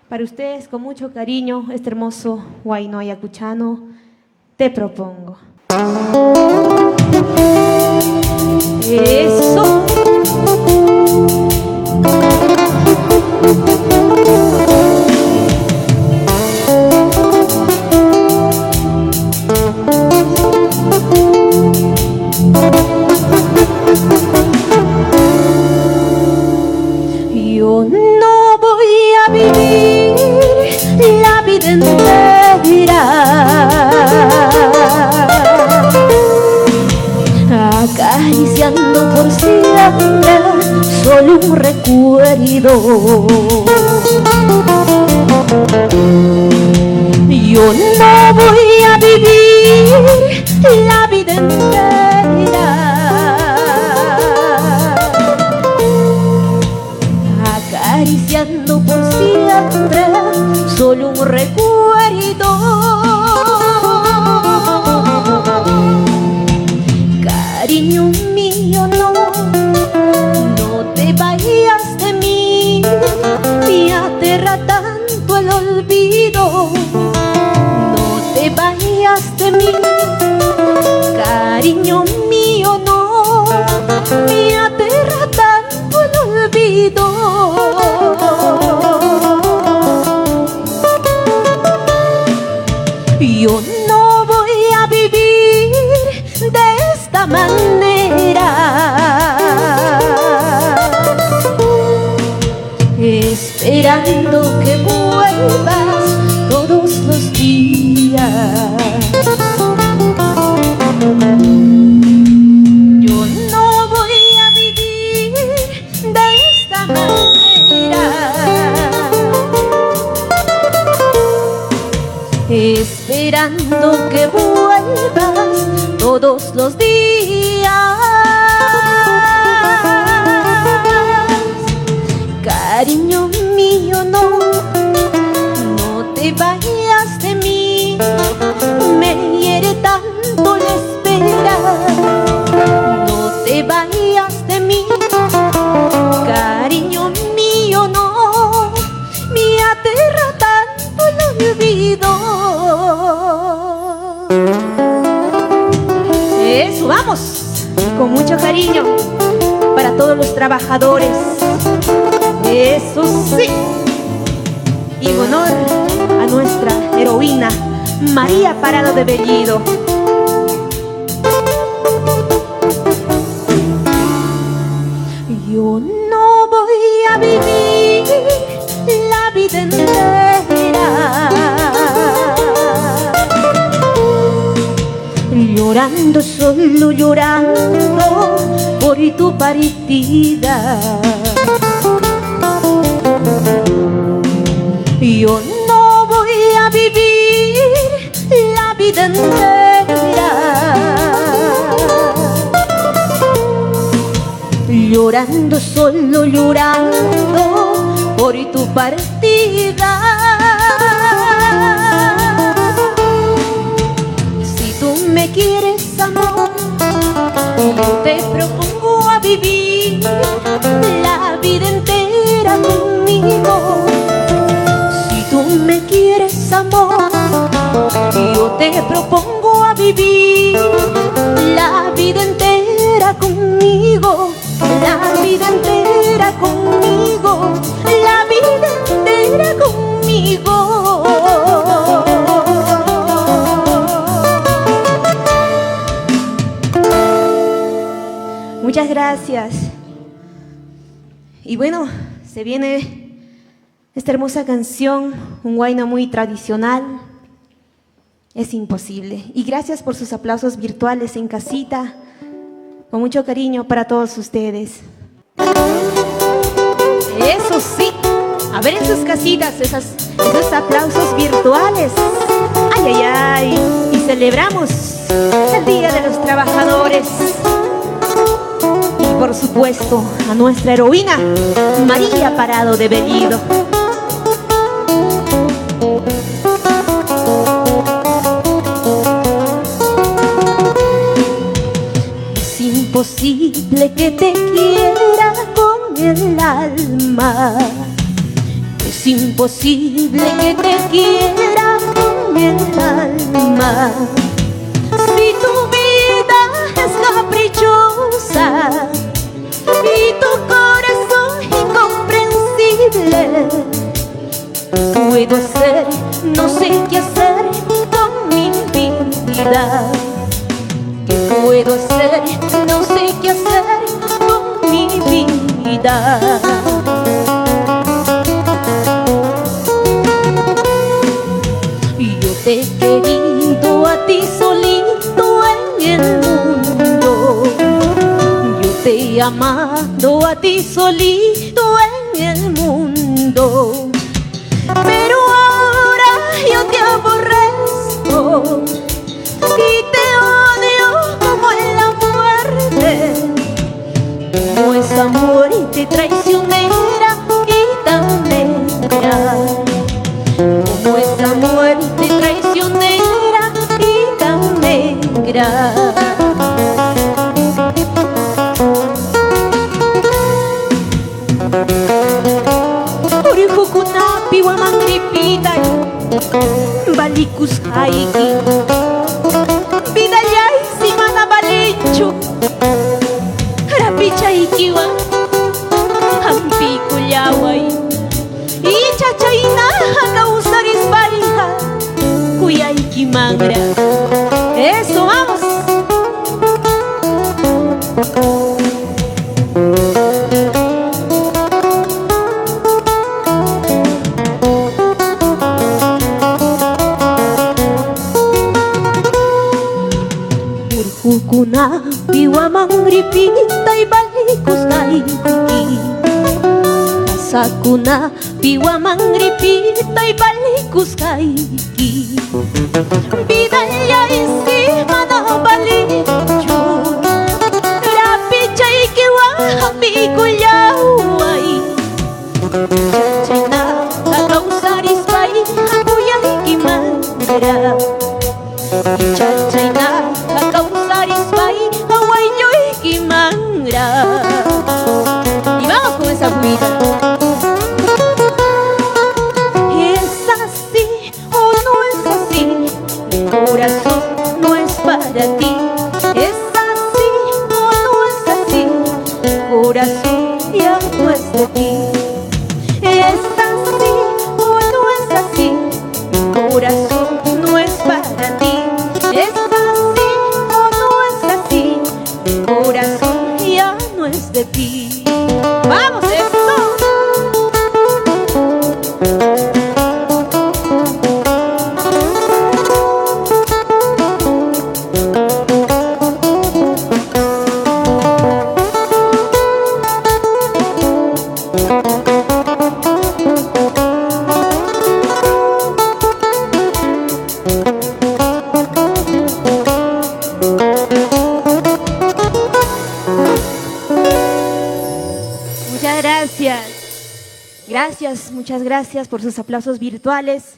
Para ustedes, con mucho cariño, este hermoso huayno ayacuchano, te propongo. Eso. Yo no voy a vivir la vida entera acariciando por siempre solo un recuerdo. Yo no voy a vivir la vida entera acariciando por siempre solo un recuerdo. Cariño mío, no te vayas de mí, me aterra tanto el olvido. No te vayas de mí, cariño mío, no, me aterra tanto el olvido. Yo no voy a vivir de esta manera, esperando que vuelvas todos los días. Yo no voy a vivir de esta manera, esperando que vuelvas todos los días. Cariño mío, no te vayas de mí, me hiere tanto la espera. No te vayas de mí, cariño mío, no, me aterra tanto el olvido. Eso, vamos, con mucho cariño para todos los trabajadores. Eso sí, y en honor a nuestra heroína María Parado de Bellido. Yo no voy a vivir la vida entera llorando, solo llorando por tu partida. Yo no voy a vivir la vida entera llorando, solo llorando por tu partida. Si tú me quieres, amor, yo te propongo a vivir la vida entera conmigo. Si tú me quieres, amor, yo te propongo a vivir la vida entera conmigo. La vida entera conmigo, la vida entera conmigo. Muchas gracias. Y bueno, se viene esta hermosa canción, un huayno muy tradicional. Es imposible. Y gracias por sus aplausos virtuales en casita. Con mucho cariño para todos ustedes. Eso sí, a ver en sus casitas esos aplausos virtuales. Ay, ay, ay. Y celebramos el Día de los Trabajadores. Y por supuesto a nuestra heroína María Parado de Bellido. Imposible que te quiera con el alma, es Es imposible que te quiera con el alma si tu vida es caprichosa y tu corazón incomprensible. Puedo hacer, no sé qué hacer con mi vida. ¿Qué puedo hacer? No sé qué hacer con mi vida. Yo te he querido a ti solito en el mundo. Yo te he amado a ti solito en el mundo. Pero ahora yo te aborrezco y te odio como en la muerte, como esa muerte traicionera y tan negra, como esa muerte traicionera y tan negra. Orihukunapi wamangripitay balikus haiki bidayay si mana balinchu rapichaykiwa hampi kullaway ichachayna kawsarispaija kuyaykimangra. Eso, vamos. Urhukunapi wamangripitay balikus haiki kasakunapi wamangripitay balikus haiki bidayay si mana balinchu rapichaykiwa hampi kullaway chachayna kakawsarispaija kuyaykimangra. Chachayna kakawsarispaija wayllaykimangra. Y vamos con esa vida. ¿Es así o no es así? Mi corazón no es para ti. ¿Es así o no es así? Mi corazón ya no es de ti. ¿Es así o no es así? Mi corazón no es para ti. ¿Es así o no es así? Mi corazón ya no es de ti. ¡Vamos, eso! Muchas gracias. Gracias, muchas gracias por sus aplausos virtuales.